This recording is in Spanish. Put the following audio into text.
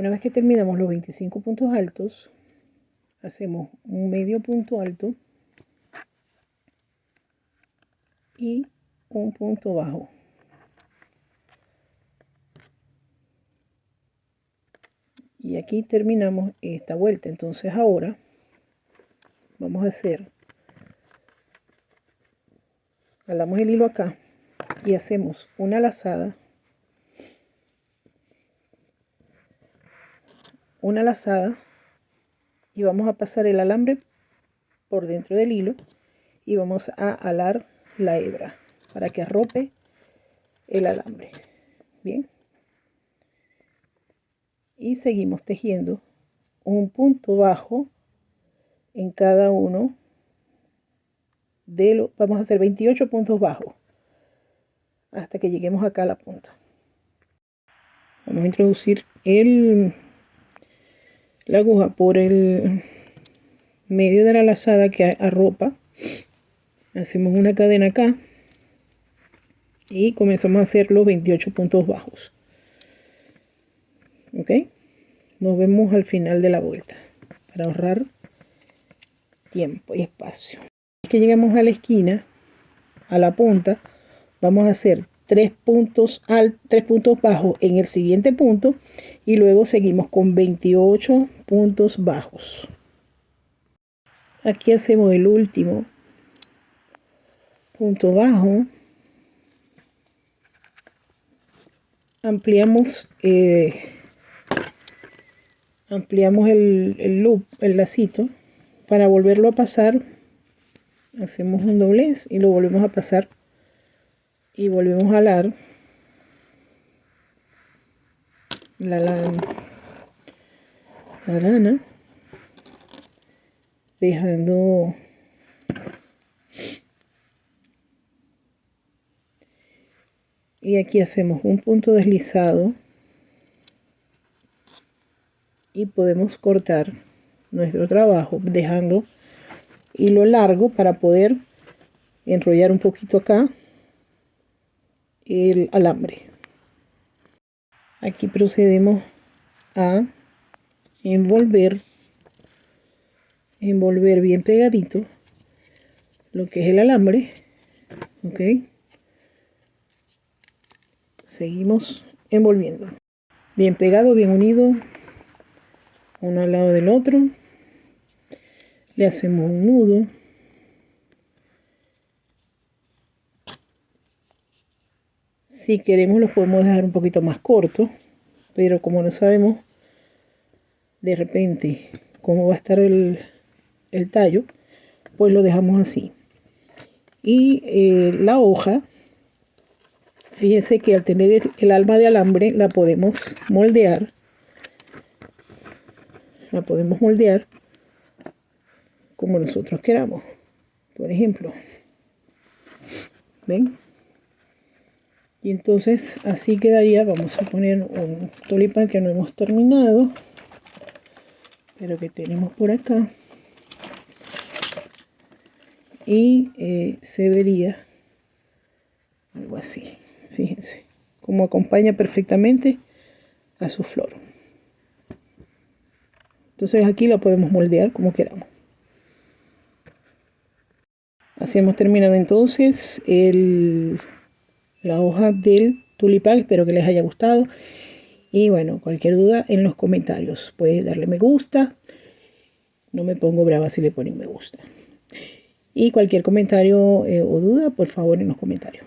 Una vez que terminamos los 25 puntos altos, hacemos un medio punto alto y un punto bajo. Y aquí terminamos esta vuelta. Entonces ahora vamos a hacer, jalamos el hilo acá y hacemos una lazada, y vamos a pasar el alambre por dentro del hilo y vamos a alar la hebra para que arrope el alambre. Bien, y seguimos tejiendo un punto bajo en cada uno de los, vamos a hacer 28 puntos bajos hasta que lleguemos acá a la punta. Vamos a introducir la aguja por el medio de la lazada que arropa. Hacemos una cadena acá y comenzamos a hacer los 28 puntos bajos. Ok, nos vemos al final de la vuelta para ahorrar tiempo y espacio. Es que llegamos a la esquina, a la punta, vamos a hacer 3 puntos bajos en el siguiente punto y luego seguimos con 28 puntos bajos. Aquí hacemos el último punto bajo, ampliamos el loop, el lacito, para volverlo a pasar. Hacemos un doblez y lo volvemos a pasar y volvemos a jalar la lana, dejando y aquí hacemos un punto deslizado y podemos cortar nuestro trabajo dejando hilo largo para poder enrollar un poquito acá el alambre. Aquí procedemos a envolver bien pegadito lo que es el alambre. Ok, seguimos envolviendo bien pegado, bien unido, uno al lado del otro. Le hacemos un nudo. Si queremos los podemos dejar un poquito más cortos, pero como no sabemos de repente cómo va a estar el tallo, pues lo dejamos así. Y la hoja, fíjense que al tener el alma de alambre la podemos moldear. Como nosotros queramos. Por ejemplo, ¿ven? Y entonces así quedaría. Vamos a poner un tulipán que no hemos terminado, pero que tenemos por acá, y se vería algo así. Fíjense cómo acompaña perfectamente a su flor. Entonces aquí la podemos moldear como queramos. Así hemos terminado entonces la hoja del tulipán. Espero que les haya gustado. Y bueno, cualquier duda en los comentarios. Puedes darle me gusta. No me pongo brava si le ponen me gusta. Y cualquier comentario o duda, por favor, en los comentarios.